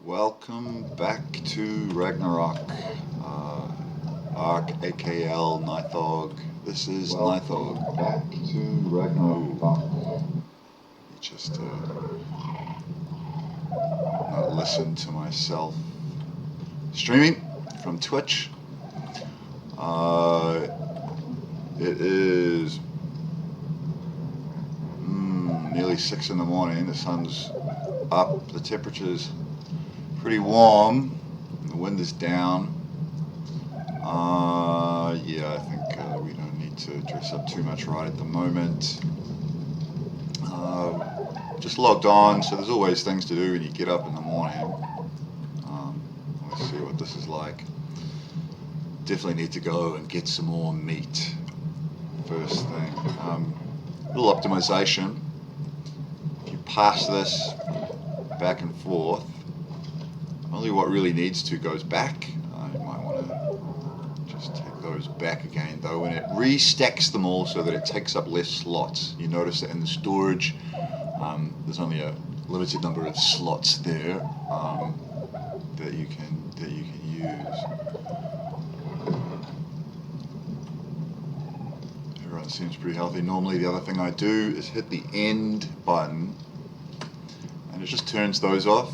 Welcome back to Ragnarok. Arc AKL Nithog. This is Nithog. Back to Ragnarok. Just not listen to myself streaming from Twitch. It is nearly 6 in the morning. The sun's up. The temperature's pretty warm. The wind is down. Yeah, I think we don't need to dress up too much right at the moment. Just logged on, so there's always things to do when you get up in the morning. Let's see what this is like. Definitely need to go and get some more meat first thing. Little optimization. If you pass this back and forth, only what really needs to goes back. You might want to just take those back again though, and it restacks them all so that it takes up less slots. You notice that in the storage there's only a limited number of slots there that you can use. Everyone seems pretty healthy. Normally the other thing I do is hit the end button and it just turns those off.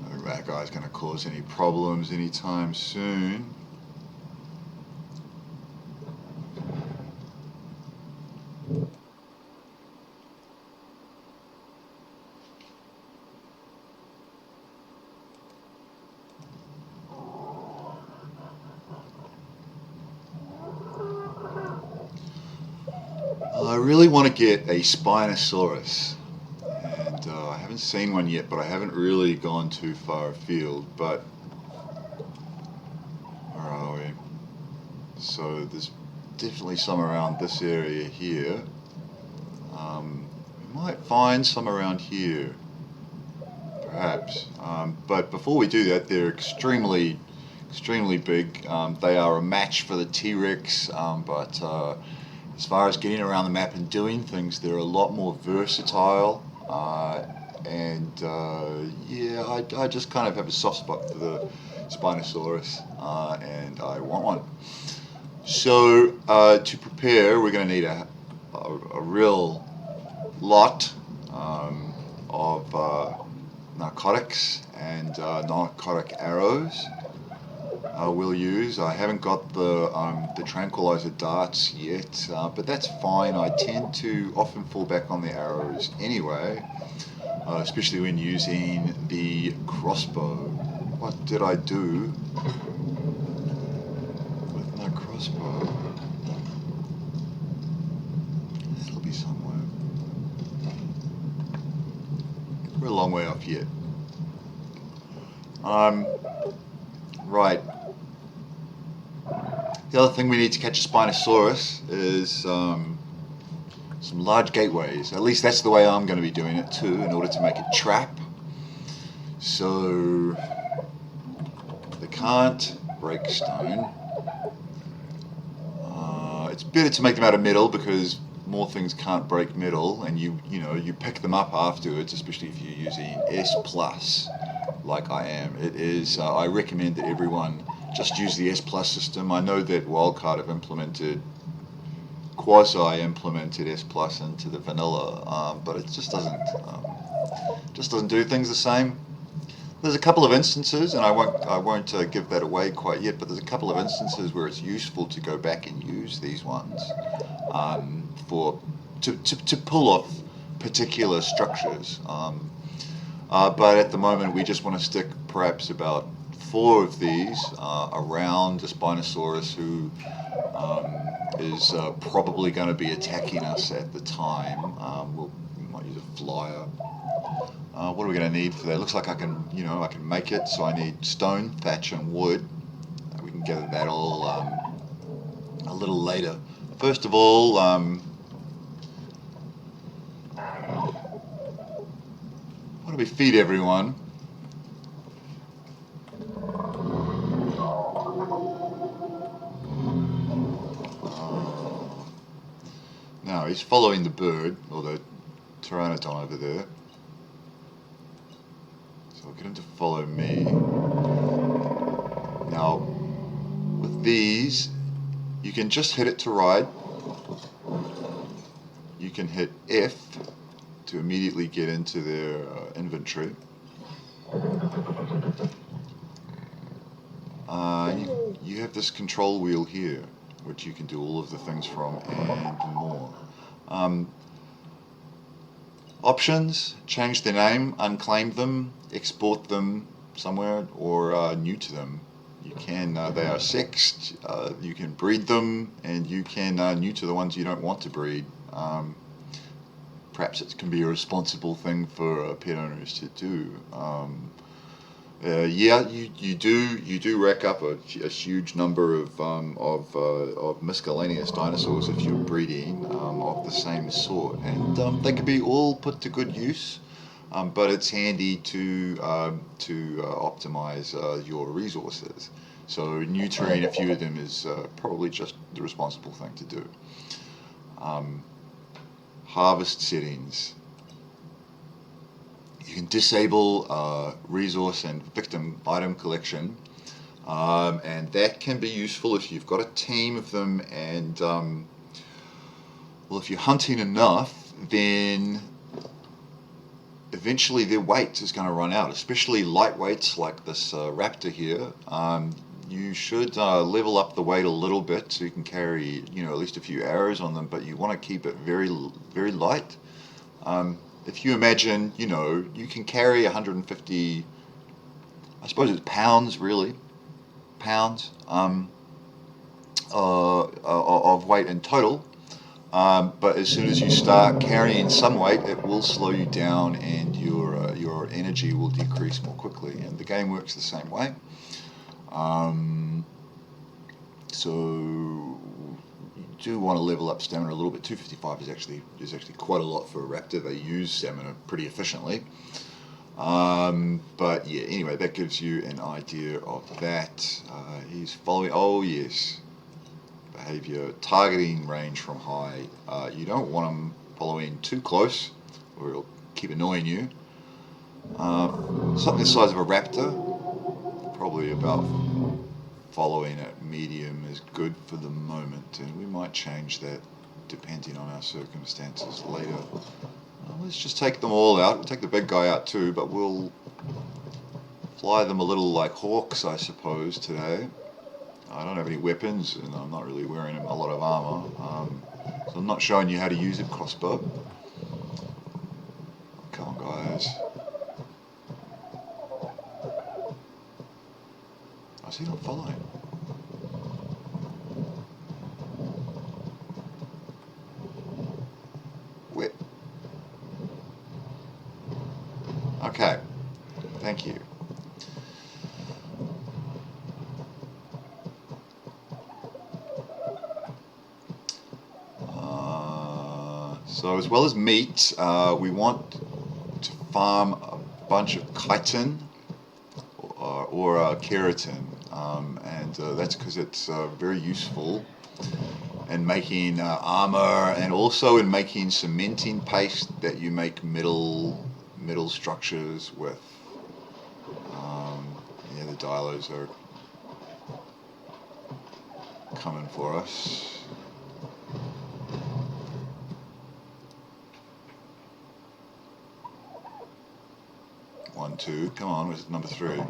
I don't think that guy's going to cause any problems anytime soon. I really want to get a Spinosaurus, and I haven't seen one yet, but I haven't really gone too far afield. But where are we? So there's definitely some around this area here. We might find some around here, perhaps. But before we do that, they're extremely big. They are a match for the T-Rex, but as far as getting around the map and doing things, they're a lot more versatile, yeah, I just kind of have a soft spot for the Spinosaurus, and I want one. So to prepare, we're going to need a real lot of narcotics and narcotic arrows. We'll use. I haven't got the tranquilizer darts yet, but that's fine. I tend to often fall back on the arrows anyway, especially when using the crossbow. What did I do with my crossbow? It'll be somewhere. We're a long way off yet. Right. The other thing we need to catch a Spinosaurus is some large gateways. At least that's the way I'm going to be doing it too, in order to make a trap. So they can't break stone. It's better to make them out of metal because more things can't break metal, and you pick them up afterwards, especially if you're using S+, like I am. It is. I recommend that everyone just use the S+ system. I know that Wildcard have quasi-implemented S+ into the vanilla, but it just doesn't do things the same. There's a couple of instances, and I won't give that away quite yet, but there's a couple of instances where it's useful to go back and use these ones to pull off particular structures. But at the moment we just want to stick perhaps about 4 of these around the Spinosaurus, who is probably going to be attacking us at the time. We might use a flyer. What are we going to need for that? It looks like I can make it, so I need stone, thatch, and wood. We can gather that all a little later. First of all, what do we feed everyone? Now he's following the bird, or the pteranodon over there. So I'll get him to follow me. Now, with these, you can just hit it to ride. You can hit F to immediately get into their inventory. You have this control wheel here, which you can do all of the things from and more. Options: change their name, unclaim them, export them somewhere, or new to them. You can, they are sexed, you can breed them, and you can new to the ones you don't want to breed. Perhaps it can be a responsible thing for pet owners to do. Yeah, you do rack up a huge number of miscellaneous dinosaurs if you're breeding of the same sort, and they can be all put to good use. But it's handy to optimize your resources. So neutering a few of them is probably just the responsible thing to do. Harvest settings. You can disable resource and victim item collection, and that can be useful if you've got a team of them, and well, if you're hunting enough, then eventually their weight is going to run out, especially lightweights like this raptor here. You should level up the weight a little bit so you can carry, at least a few arrows on them, but you want to keep it very, very light. If you imagine, you can carry 150, I suppose it's pounds, really, pounds of weight in total. But as soon as you start carrying some weight, it will slow you down, and your energy will decrease more quickly. And the game works the same way. So you do want to level up stamina a little bit. 255 is actually quite a lot for a raptor. They use stamina pretty efficiently. But yeah, anyway, that gives you an idea of that. He's following. Oh yes. Behavior, targeting range from high. You don't want them following too close, or it'll keep annoying you. Something the size of a raptor, probably about following at medium is good for the moment, and we might change that depending on our circumstances later. Let's just take them all out. We'll take the big guy out too, but we'll fly them a little like hawks, I suppose, today. I don't have any weapons, and I'm not really wearing a lot of armor, so I'm not showing you how to use a crossbow. Come on, guys. I see not following. Where? Okay. Thank you. So as well as meat, we want to farm a bunch of chitin or keratin, and that's because it's very useful in making armor, and also in making cementing paste that you make metal structures with. Yeah, the dilos are coming for us. One, two, come on, where's number 3?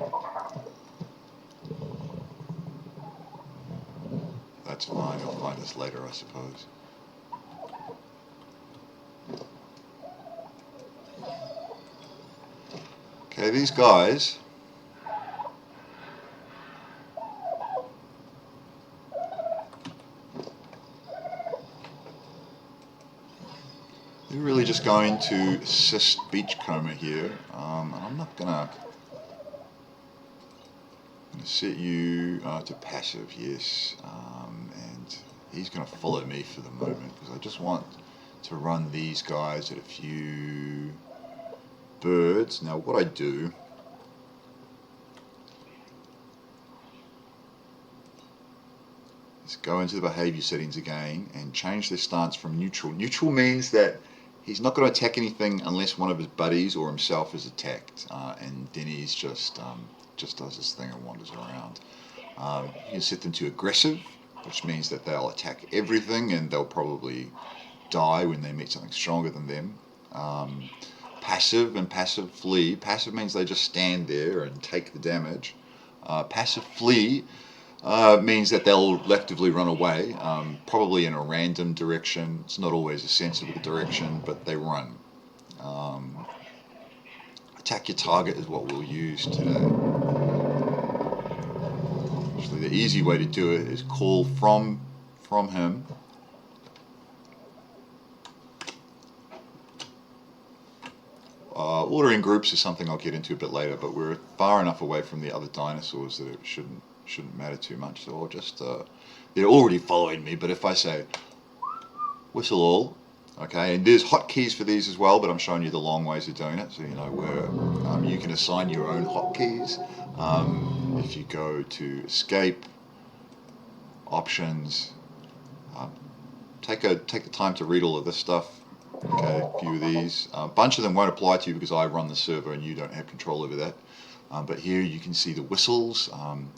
That's fine, you'll find us later, I suppose. Okay, these guys, they're really just going to assist Beachcomber here. And I'm not gonna set you to passive, yes, and he's gonna follow me for the moment because I just want to run these guys at a few birds. Now what I do is go into the behavior settings again and change their stance from neutral. Neutral means that He's not going to attack anything unless one of his buddies or himself is attacked, and then he's just does his thing and wanders around. You can set them to aggressive, which means that they'll attack everything and they'll probably die when they meet something stronger than them. Passive and passive flee. Passive means they just stand there and take the damage. Passive flee means that they'll actively run away, probably in a random direction. It's not always a sensible direction, but they run. Attack your target is what we'll use today. Actually, the easy way to do it is call from him. Ordering groups is something I'll get into a bit later, but we're far enough away from the other dinosaurs that it shouldn't matter too much. So I'll just they're already following me, but if I say whistle all, okay, and there's hotkeys for these as well, but I'm showing you the long ways of doing it, so you know where you can assign your own hotkeys. If you go to escape, options, take the time to read all of this stuff. Okay, a few of these. A bunch of them won't apply to you because I run the server and you don't have control over that. But here you can see the whistles.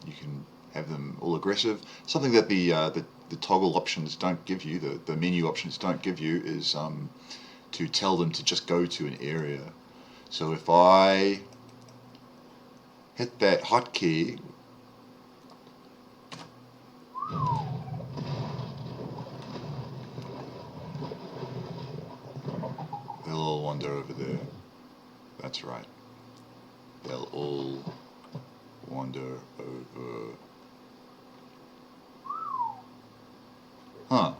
You can have them all aggressive. Something that the toggle options don't give you, the menu options don't give you, is to tell them to just go to an area. So if I hit that hotkey, they'll all wander over there. That's right. They'll all wander over. Huh.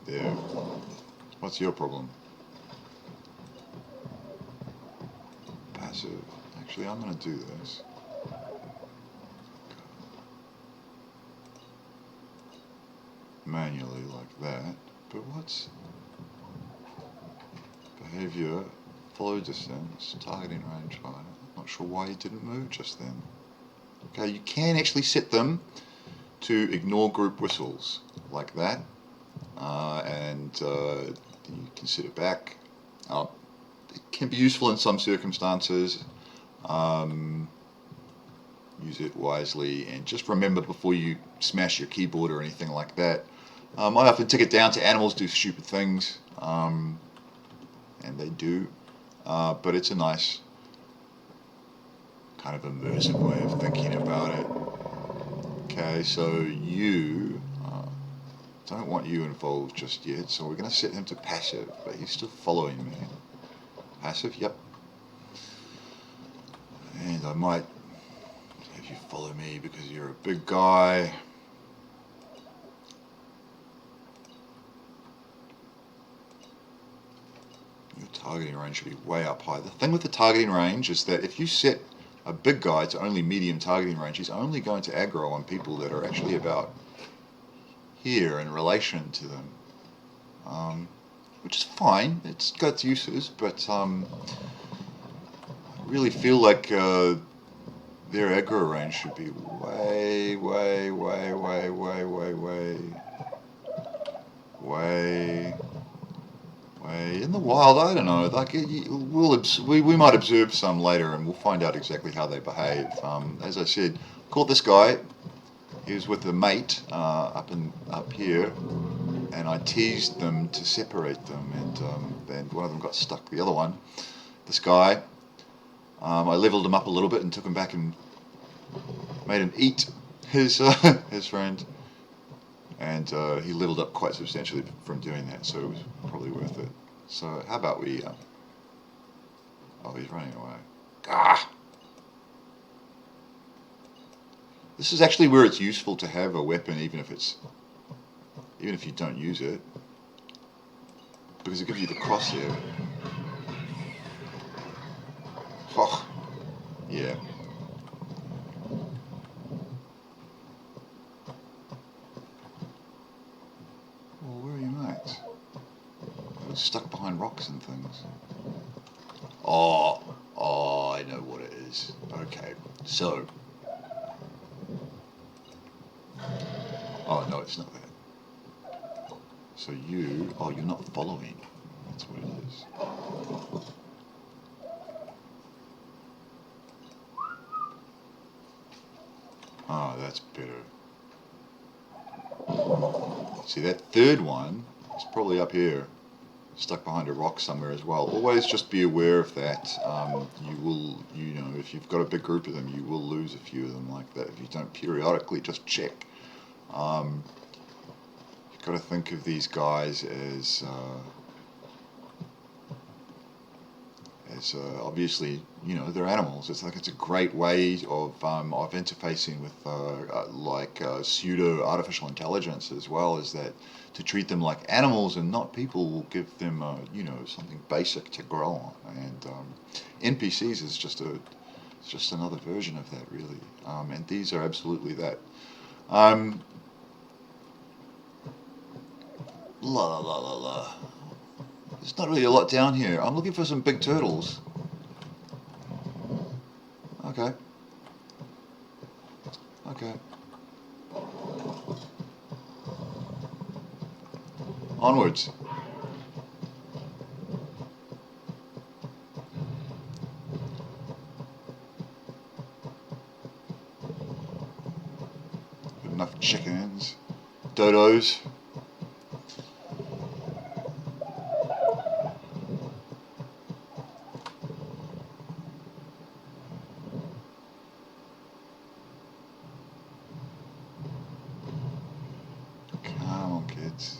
There. What's your problem? Passive. Actually, I'm going to do this. Manually like that. But what's behavior, follow distance, targeting range higher. Not sure why you didn't move just then. Okay, you can actually set them to ignore group whistles like that, and you can set it back. It can be useful in some circumstances. Use it wisely, and just remember before you smash your keyboard or anything like that. I often take it down to animals do stupid things, and they do, but it's a nice kind of immersive way of thinking about it. Okay, so you don't want you involved just yet, so we're going to set him to passive, but he's still following me. Passive, yep. And I might have you follow me because you're a big guy. Your targeting range should be way up high. The thing with the targeting range is that if you set a big guy to only medium targeting range, he's only going to aggro on people that are actually about here in relation to them, which is fine. It's got its uses, but I really feel like their aggro range should be way in the wild. I don't know. Like we might observe some later, and we'll find out exactly how they behave. As I said, caught this guy. He was with a mate up here, and I teased them to separate them, and then one of them got stuck. The other one, this guy, I leveled him up a little bit and took him back and made him eat his friend, and he leveled up quite substantially from doing that, so it was probably worth it. So how about we? Oh, he's running away. Gah! This is actually where it's useful to have a weapon, even if you don't use it, because it gives you the crosshair. Oh, yeah. Well, where are you, mate? I was stuck behind rocks and things. Oh, I know what it is. Okay, so. Oh, no, it's not that. So you're not following. That's is. Ah, that's better. See, that third one is probably up here, stuck behind a rock somewhere as well. Always just be aware of that. You will, if you've got a big group of them, you will lose a few of them like that if you don't periodically just check. You've got to think of these guys as obviously, they're animals. It's a great way of interfacing with pseudo artificial intelligence, as well as that to treat them like animals and not people will give them something basic to grow on. And NPCs is just another version of that, really. And these are absolutely that. La la la la la. There's not really a lot down here. I'm looking for some big turtles. Okay. Okay. Onwards. Enough chickens. Dodos. Come on, kids.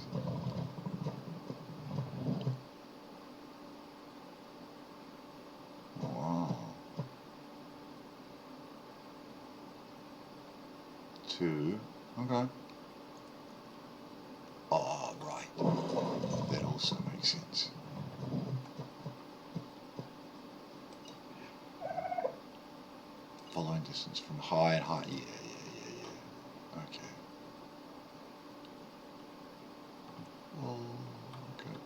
Wow. 2. Okay. Oh, right. That also makes sense. Following distance from high and high. Yeah. Okay. Well, okay.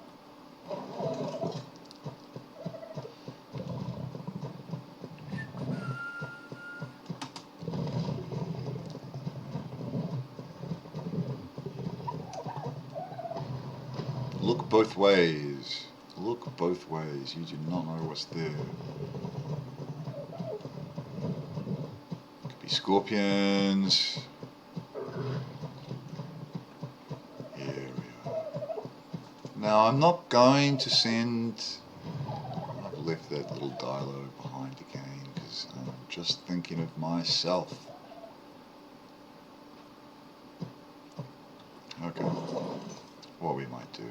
Look both ways. Look both ways. You do not know what's there. Could be scorpions. Here we are. Now I'm not going to send... I've left that little dialogue behind again because I'm just thinking of myself. Okay. What we might do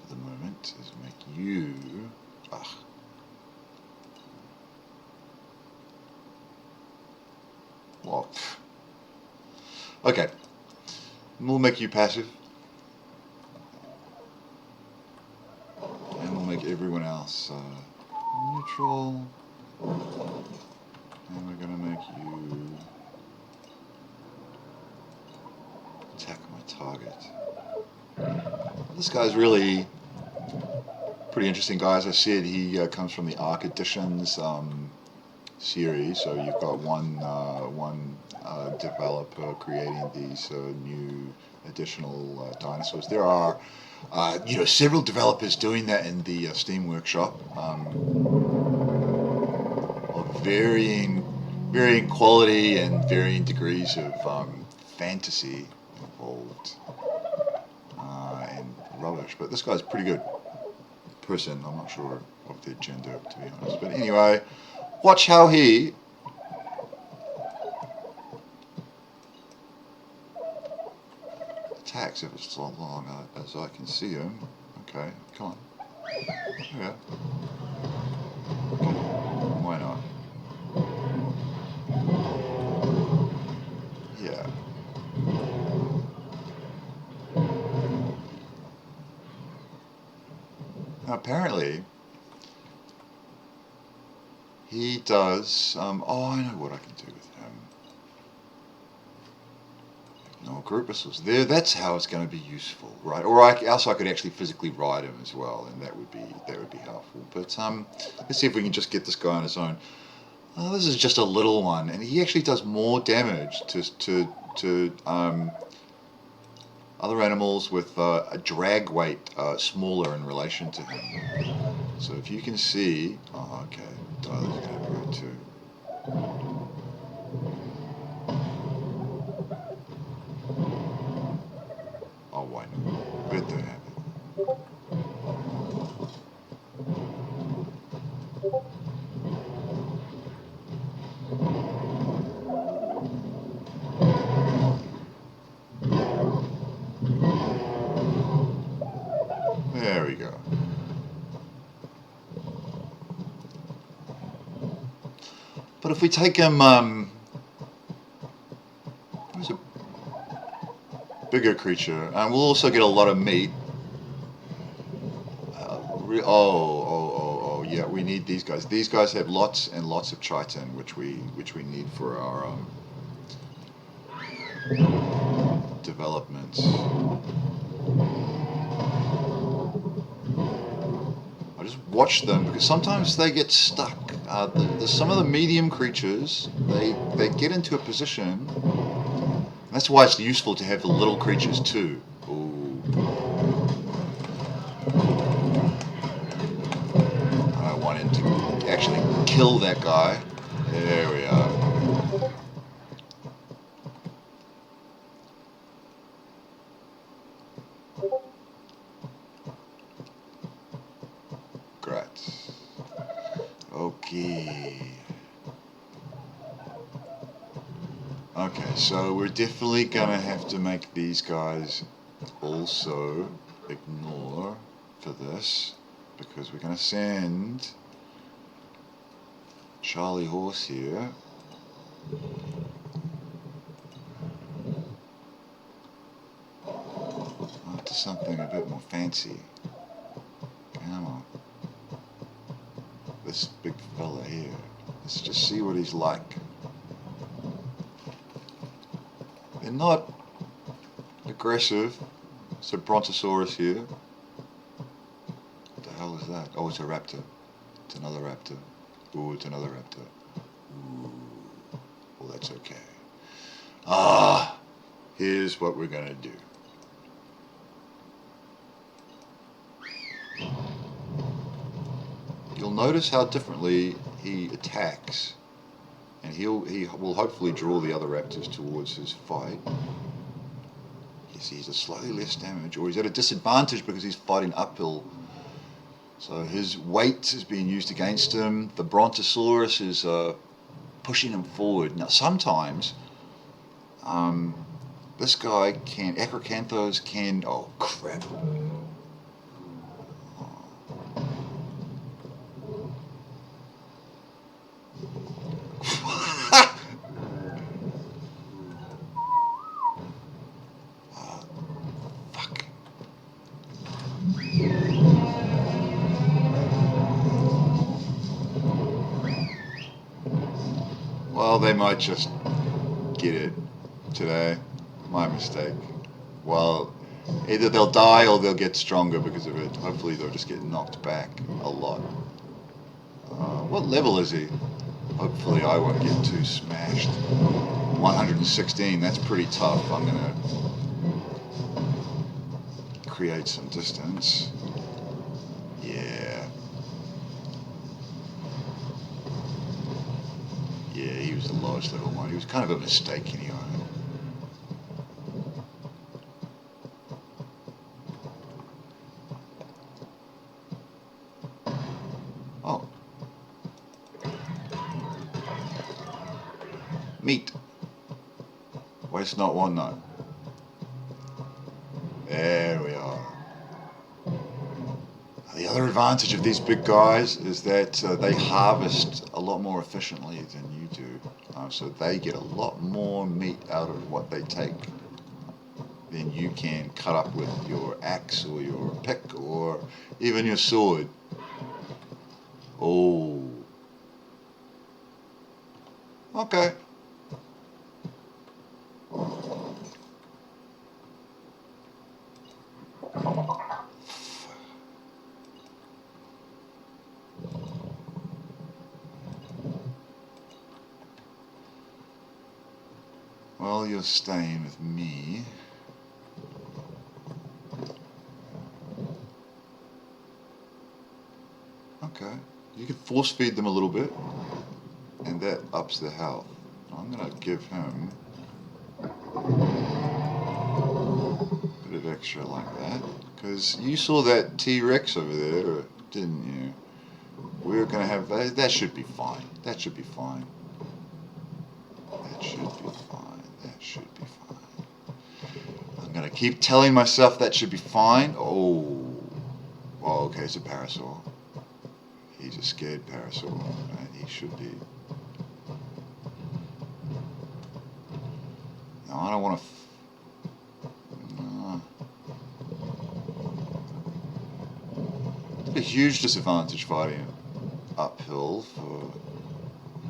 at the moment is make you... What? Okay. We'll make you passive. And we'll make everyone else neutral. And we're going to make you attack my target. This guy's really pretty interesting guy. As I said, he comes from the Arc Editions series. So you've got one developer creating these new additional dinosaurs. There are several developers doing that in the Steam Workshop of varying quality and varying degrees of fantasy involved and rubbish. But this guy's a pretty good person. I'm not sure of their gender, to be honest. But anyway, watch how he attacks if it's as long as I can see him. Okay, come on. Yeah. Okay. Why not? Yeah. Now, apparently, he does. Oh, I know what I can do with him. No, Groupus was there. That's how it's going to be useful, right? Or else I could actually physically ride him as well, and that would be helpful. But let's see if we can just get this guy on his own. Oh, this is just a little one, and he actually does more damage to other animals with a drag weight smaller in relation to him. So if you can see, oh, okay, Tyler's going to go too. Oh, why not? Let them have it. There we go. But if we take him, who's a bigger creature, and we'll also get a lot of meat. Oh, yeah, we need these guys. These guys have lots and lots of chitin, which we need for our developments. I just watch them because sometimes they get stuck. Some of the medium creatures, they get into a position. And that's why it's useful to have the little creatures too. Ooh. I want him to actually kill that guy. There we are. Great. Okay. Okay, so we're definitely gonna have to make these guys also ignore for this, because we're gonna send Charlie Horse here. To something a bit more fancy. Come on. This big fella here. Let's just see what he's like. They're not aggressive. It's a Brontosaurus here. What the hell is that? Oh, it's a raptor. It's another raptor. Ooh, it's another raptor. Ooh. Well, that's okay. Here's what we're gonna do. You'll notice how differently he attacks, and he will hopefully draw the other raptors towards his fight. You see, he's a slightly less damage, or he's at a disadvantage because he's fighting uphill. So his weight is being used against him. The Brontosaurus is pushing him forward. Now sometimes this guy can, Acrocanthosaurus can, oh crap. Well, they might just get it today. My mistake. Well, either they'll die or they'll get stronger because of it. Hopefully they'll just get knocked back a lot. What level is he? Hopefully I won't get too smashed. 116, that's pretty tough. I'm gonna create some distance. Yeah. Yeah, he was the lowest level one. He was kind of a mistake anyway. Oh. Meat. Waste not, want not. There we are. The other advantage of these big guys is that they harvest a lot more efficiently than you do. So they get a lot more meat out of what they take than you can cut up with your axe or your pick or even your sword. Oh. Okay. Well, you're staying with me. Okay. You can force feed them a little bit, and that ups their health. I'm going to give him a bit of extra like that, because you saw that T-Rex over there, didn't you? We're going to have that should be fine. That should be fine. That should be fine. That should be fine. I'm going to keep telling myself that should be fine. Oh, well, okay, it's a parasaur. He's a scared parasaur, and he should be. No, I don't want to. No. It's a huge disadvantage fighting uphill for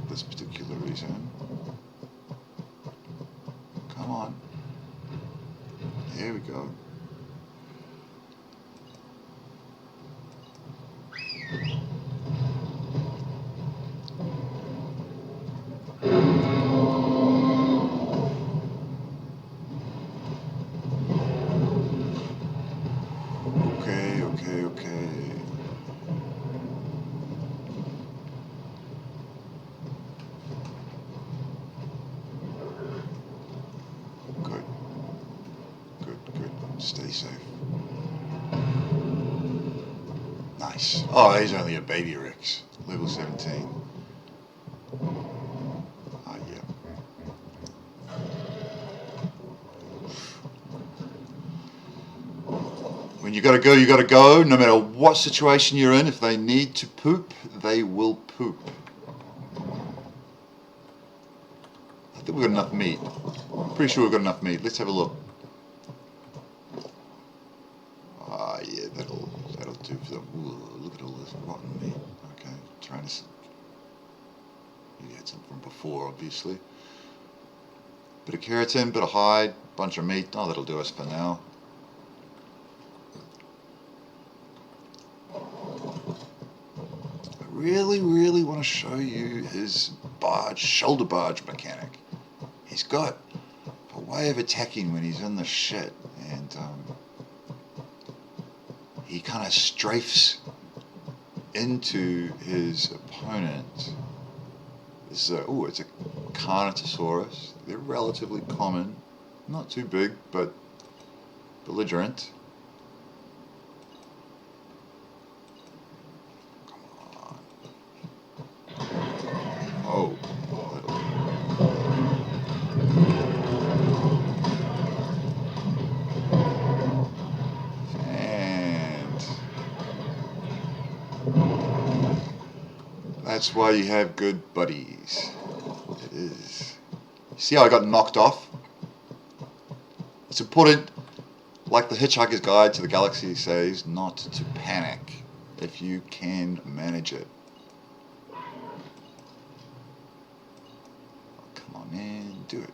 this particular reason. Come on. There we go. Okay. Good. Stay safe. Nice. Oh, he's only a baby Rex. Level 17. Ah, yeah. When you gotta go, you gotta go. No matter what situation you're in, if they need to poop, they will poop. I think we've got enough meat. I'm pretty sure we've got enough meat. Let's have a look. Ah, yeah, that'll do for them. Ooh, look at all this rotten meat. Okay, trying to. You had some from before, obviously. Bit of keratin, bit of hide, bunch of meat. Oh, that'll do us for now. I really want to show you his shoulder barge mechanic. He's got a way of attacking when he's in the shit, and he kind of strafes into his opponent. It's a Acrocanthosaurus. They're relatively common, not too big, but belligerent. Oh, and that's why you have good buddies. It is. See how I got knocked off? It's important, like the Hitchhiker's Guide to the Galaxy says, not to panic if you can manage it. Come on, man, do it.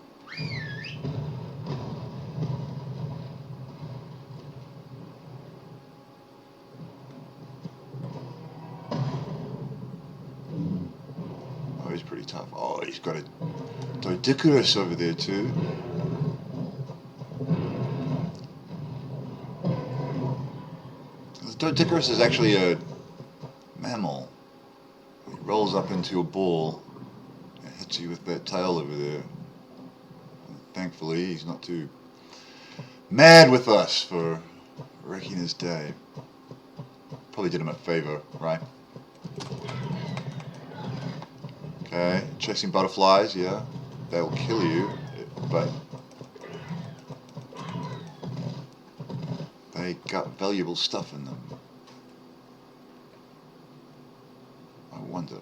Oh, he's pretty tough. Oh, he's got a Dodicarus over there too. The Dodicarus is actually a mammal. He rolls up into a ball and hits you with that tail over there. And thankfully, he's not too mad with us for wrecking his day. Probably did him a favor, right? Okay, chasing butterflies, yeah. They'll kill you, but they got valuable stuff in them. I wonder.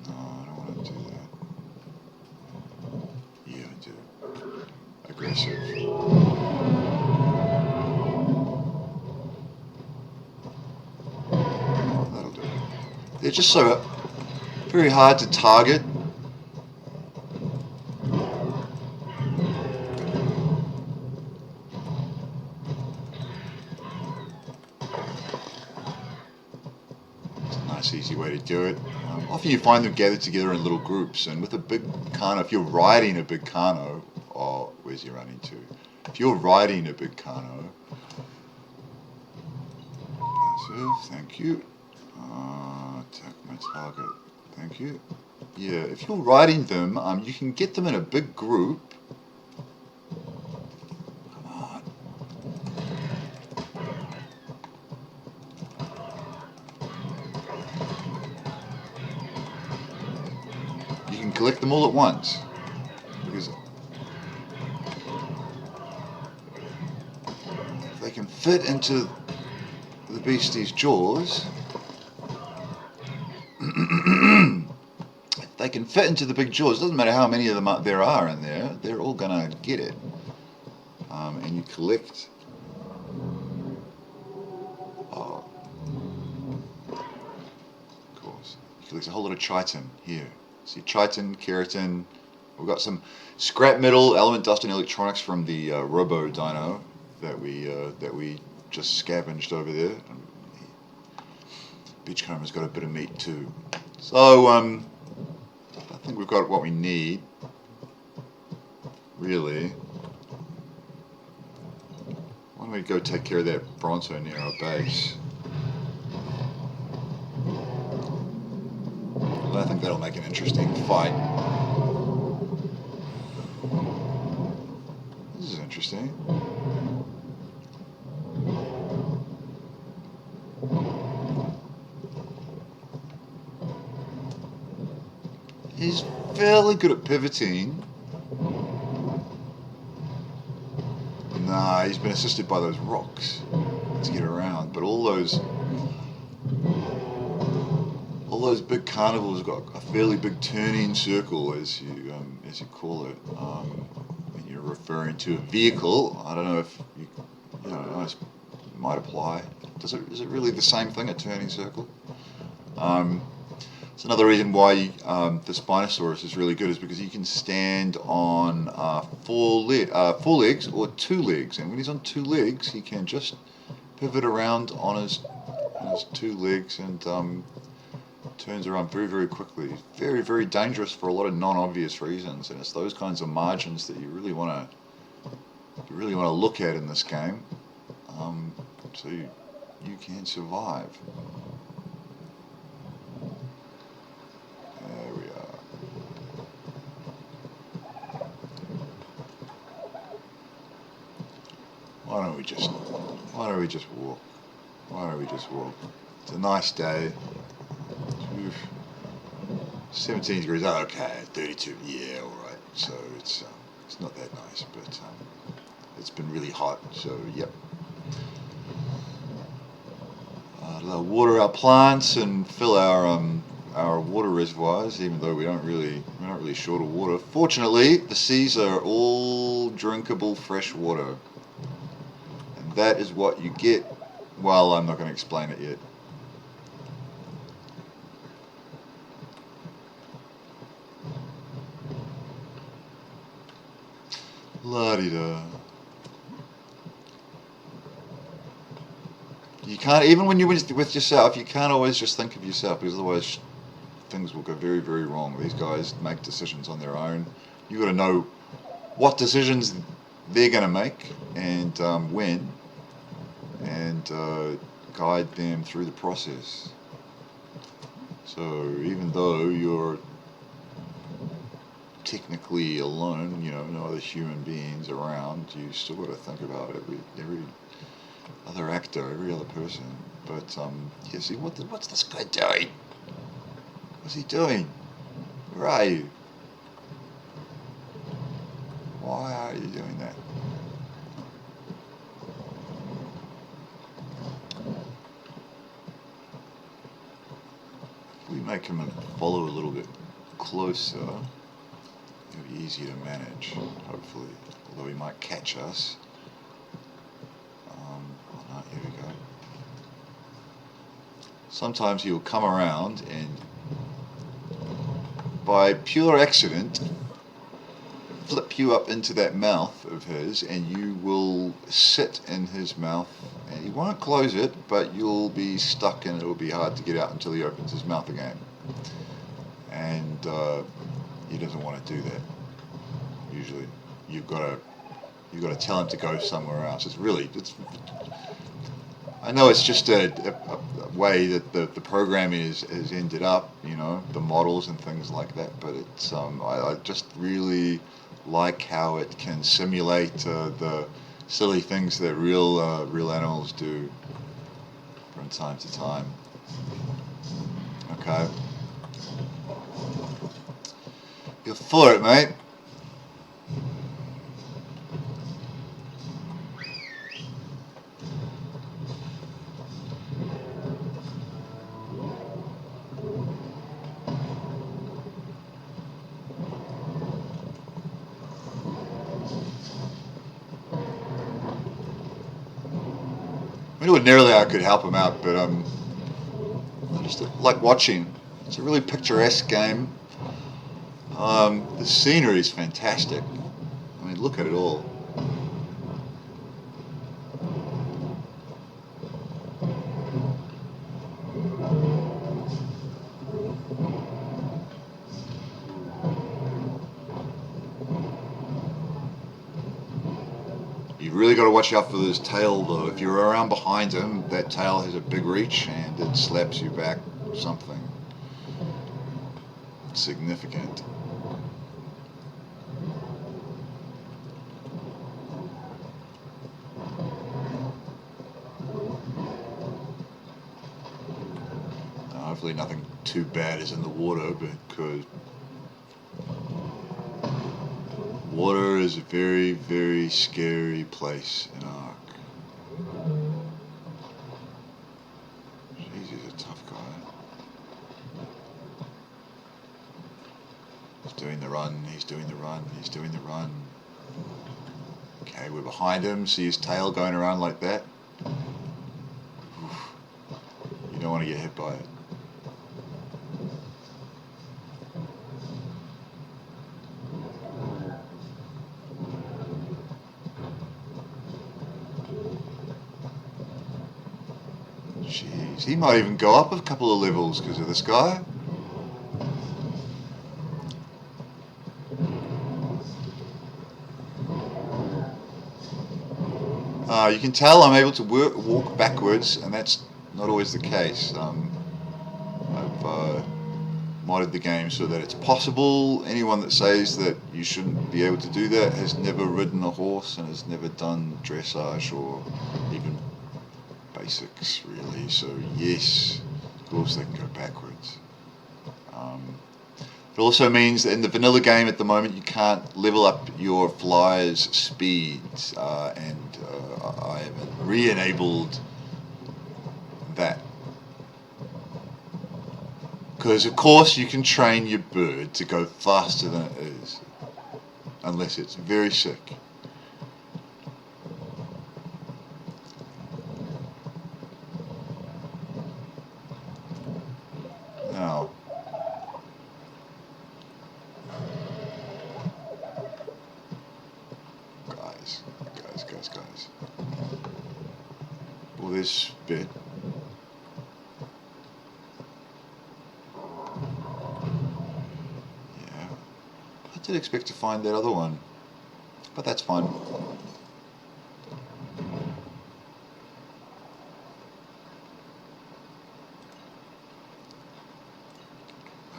No, I don't want to do that. Yeah, I do. Aggressive. Oh, that'll do. They're just so very hard to target. Nice easy way to do it. Often you find them gathered together in little groups, and with a big Kano, if you're riding a big Kano, oh, where's he running to? If you're riding a big Kano, Passive, thank you. Attack my target, thank you. Yeah, if you're riding them, you can get them in a big group. Come on. You can collect them all at once. Because if they can fit into the beastie's jaws, if they can fit into the big jaws, doesn't matter how many of them there are in there, they're all gonna get it. And you collect. Oh, of course. You collect a whole lot of chitin here. See, chitin, keratin. We've got some scrap metal, element, dust, and electronics from the Robo Dino that we just scavenged over there. Beachcomber's got a bit of meat too. So I think we've got what we need, really. Why don't we go take care of that Bronto near our base? I think that'll make an interesting fight. This is interesting. He's fairly good at pivoting. Nah, he's been assisted by those rocks to get around. But all those big carnivores have got a fairly big turning circle, as you call it. When you're referring to a vehicle, I don't know if you know, it might apply. Is it really the same thing, a turning circle? It's another reason why the Spinosaurus is really good, is because he can stand on four legs or 2 legs, and when he's on 2 legs, he can just pivot around on his 2 legs and turns around very, very quickly. Very, very dangerous for a lot of non-obvious reasons, and it's those kinds of margins that you really want to look at in this game, so you can survive. There we are. Why don't we just walk? Why don't we just walk? It's a nice day. Oof. 17 degrees. Oh, okay. 32. Yeah, all right. So it's not that nice, but it's been really hot. So yep. Water our plants and fill our water reservoirs, even though we're not really short of water. Fortunately, the seas are all drinkable fresh water, and that is what you get. Well, I'm not going to explain it yet. La-di-da. You can't, even when you're with yourself, you can't always just think of yourself, because otherwise things will go very, very wrong. These guys make decisions on their own. You've got to know what decisions they're going to make and when, and guide them through the process. So even though you're technically alone, you know, no other human beings around, you still got to think about every other actor, every other person. But yeah, see, what's this guy doing? What's he doing? Where are you? Why are you doing that? If we make him follow a little bit closer, it'll be easier to manage, hopefully. Although he might catch us. Oh, here we go. Sometimes he'll come around and, by pure accident, flip you up into that mouth of his, and you will sit in his mouth, and he won't close it, but you'll be stuck, and it'll be hard to get out until he opens his mouth again. And he doesn't want to do that. Usually, you've got to tell him to go somewhere else. It's I know it's just a way that the program has ended up, you know, the models and things like that. But it's I just really like how it can simulate the silly things that real animals do from time to time. Okay, you're for it, mate. I mean, ordinarily I could help him out, but I just like watching. It's a really picturesque game. The scenery is fantastic. I mean, look at it all. You've really got to watch out for his tail, though. If you're around behind him, that tail has a big reach and it slaps you back something significant. Hopefully nothing too bad is in the water, because water is a very, very scary place in Ark. Jeez, he's a tough guy. He's doing the run, he's doing the run, he's doing the run. Okay, we're behind him, see his tail going around like that? Oof. You don't want to get hit by it. Jeez, he might even go up a couple of levels because of this guy. You can tell I'm able to walk backwards, and that's not always the case. I've modded the game so that it's possible. Anyone that says that you shouldn't be able to do that has never ridden a horse and has never done dressage or even basics, really. So yes, of course they can go backwards. It also means that in the vanilla game at the moment you can't level up your flyer's speed, and I have re-enabled that. Because of course you can train your bird to go faster than it is, unless it's very sick. Now, guys. Well, this bit. Yeah. I did expect to find that other one, but that's fine.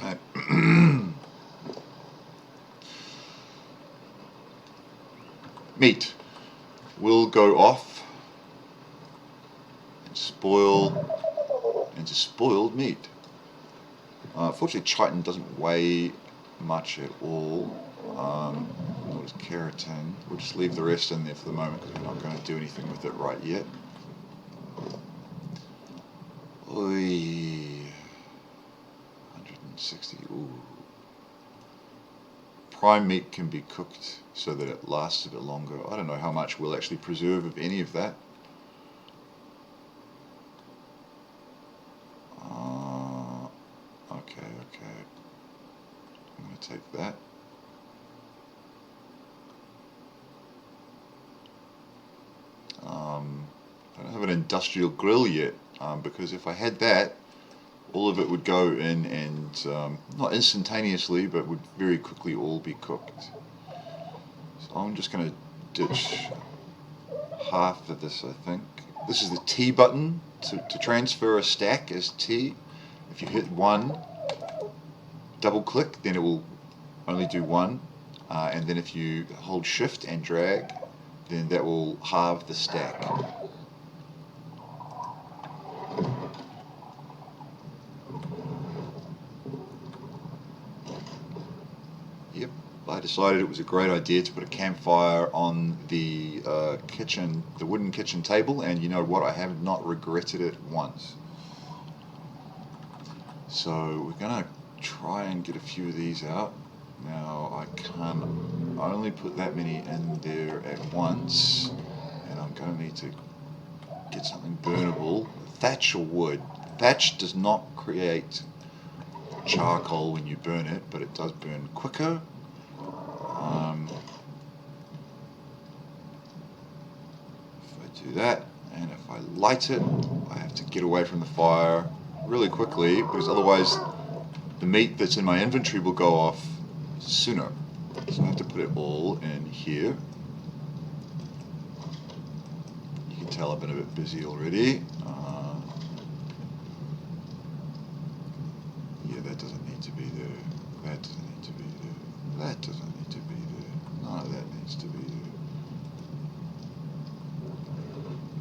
Right. Meat will go off and spoil into spoiled meat. Fortunately, chitin doesn't weigh much at all, nor does keratin. We'll just leave the rest in there for the moment because we're not going to do anything with it right yet. Oy, 160. Ooh. Prime meat can be cooked so that it lasts a bit longer. I don't know how much we'll actually preserve of any of that. Okay. I'm going to take that. I don't have an industrial grill yet, because if I had that, all of it would go in and, not instantaneously, but would very quickly all be cooked. So I'm just going to ditch half of this, I think, This is the T button to transfer a stack as T. If you hit 1, double click, then it will only do 1. And then if you hold shift and drag, then that will halve the stack. Yep, I decided it was a great idea to put a campfire on the kitchen, the wooden kitchen table, and you know what, I have not regretted it once. So we're going to try and get a few of these out. Now I can only put that many in there at once, and I'm going to need to get something burnable. Thatch or wood. Thatch does not create charcoal when you burn it, but it does burn quicker. If I do that, and if I light it, I have to get away from the fire really quickly, because otherwise the meat that's in my inventory will go off sooner. So I have to put it all in here. You can tell I've been a bit busy already. Yeah, that doesn't need to be there. That doesn't need to be there. That doesn't need to be there. None of that needs to be there.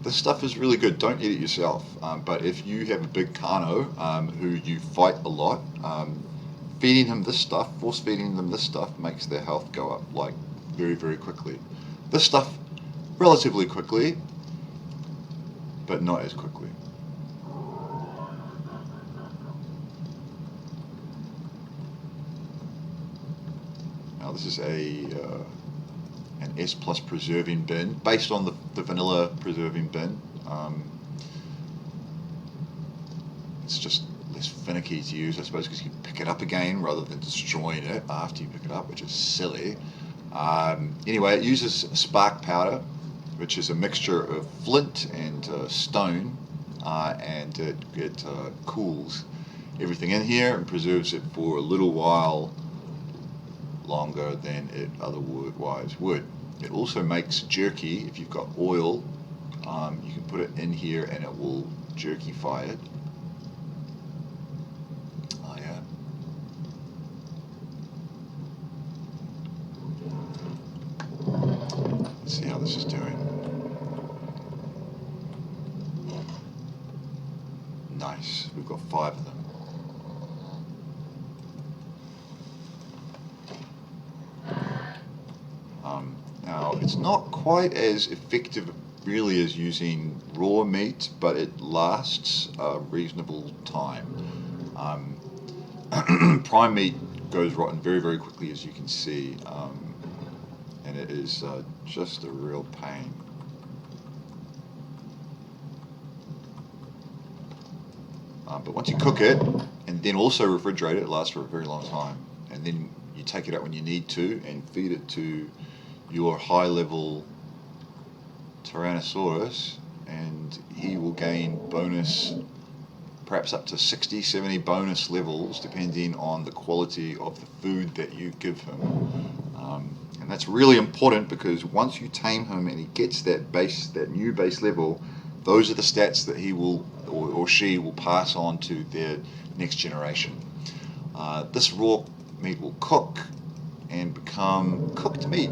This stuff is really good. Don't eat it yourself. But if you have a big Kano who you fight a lot, feeding him this stuff, force feeding them this stuff, makes their health go up like very, very quickly. This stuff relatively quickly, but not as quickly. Now this is an S plus preserving bin, based on the vanilla preserving bin. It's just less finicky to use, I suppose, because you pick it up again rather than destroying it after you pick it up, which is silly. Anyway, it uses spark powder, which is a mixture of flint and stone, and it cools everything in here and preserves it for a little while longer than it otherwise would. It also makes jerky. If you've got oil, you can put it in here and it will jerkify it. Oh yeah. Let's see how this is doing. Nice. We've got 5 of them. Now, it's not quite as effective really as using raw meat, but it lasts a reasonable time. Prime meat goes rotten very, very quickly, as you can see, and it is just a real pain. But once you cook it, and then also refrigerate it, it lasts for a very long time. And then you take it out when you need to and feed it to your high-level Tyrannosaurus, and he will gain bonus, perhaps up to 60, 70 bonus levels, depending on the quality of the food that you give him. And that's really important, because once you tame him and he gets that new base level, those are the stats that he will, or she will pass on to their next generation. This raw meat will cook and become cooked meat.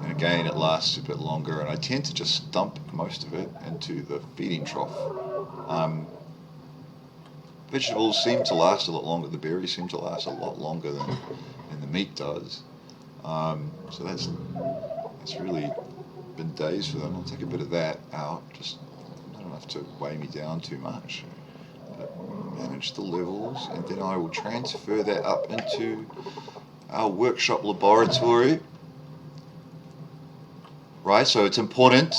And again, it lasts a bit longer, and I tend to just dump most of it into the feeding trough. Vegetables seem to last a lot longer. The berries seem to last a lot longer than the meat does. So that's really been days for them. I'll take a bit of that out, just not enough to weigh me down too much. But manage the levels, and then I will transfer that up into our workshop laboratory. Right, so it's important,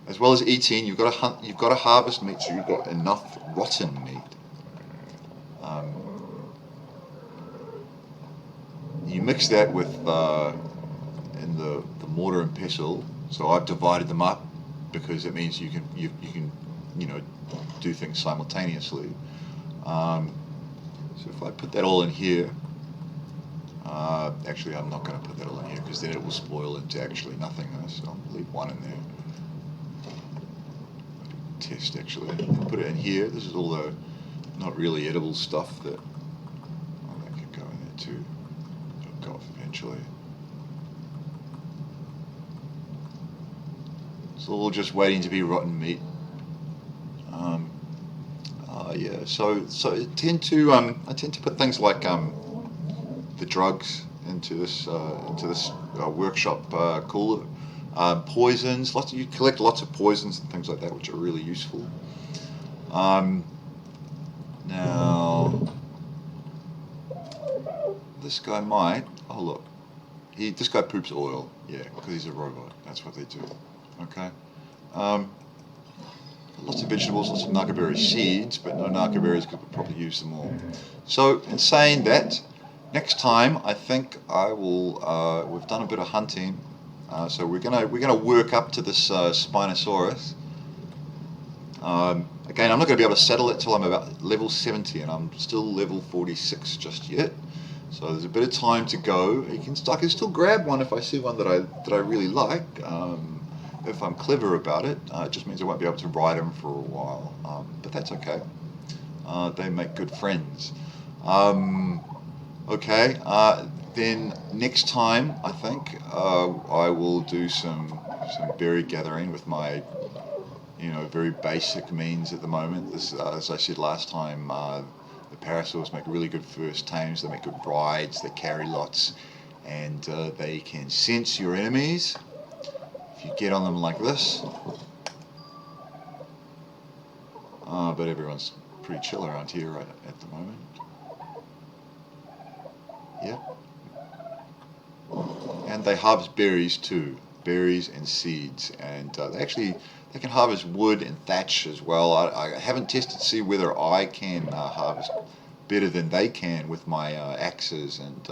as well as eating, you've got to harvest meat, so you've got enough rotten meat. You mix that with in the mortar and pestle. So I've divided them up because it means you can do things simultaneously. So if I put that all in here, actually I'm not going to put that all in here, because then it will spoil into actually nothingness. So I'll leave one in there. test actually. Put it in here. This is all the not really edible stuff that could go in there too. It'll go off eventually. It's all just waiting to be rotten meat. Yeah. So I tend to put things like the drugs into this workshop cooler. Poisons. You collect lots of poisons and things like that, which are really useful. Now, this guy might. Oh look, this guy poops oil. Yeah, because he's a robot. That's what they do. Okay. Lots of vegetables, lots of knackeberry seeds, but no knackeberries because we'll probably use them all. So, in saying that, next time I think I will. We've done a bit of hunting, so we're gonna work up to this Spinosaurus. Again, I'm not going to be able to settle it till I'm about level 70, and I'm still level 46 just yet. So there's a bit of time to go. I can still grab one if I see one that I really like. If I'm clever about it, it just means I won't be able to ride them for a while. But that's okay. They make good friends. Okay. Then next time, I think I will do some berry gathering with my very basic means at the moment. This, as I said last time, the parasaurs make really good first tames. They make good brides. They carry lots, and they can sense your enemies. If you get on them like this. But everyone's pretty chill around here right at the moment. Yep. And they harvest berries too. Berries and seeds. And they can harvest wood and thatch as well. I haven't tested to see whether I can harvest better than they can with my axes and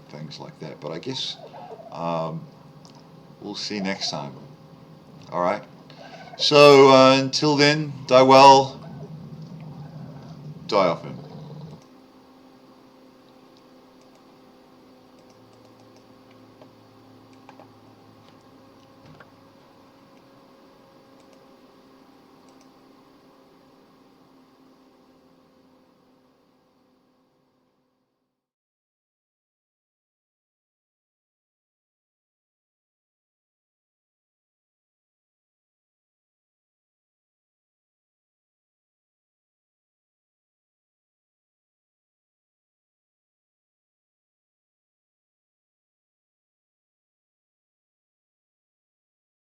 things like that. But I guess we'll see next time. Alright. So until then, die well, die often.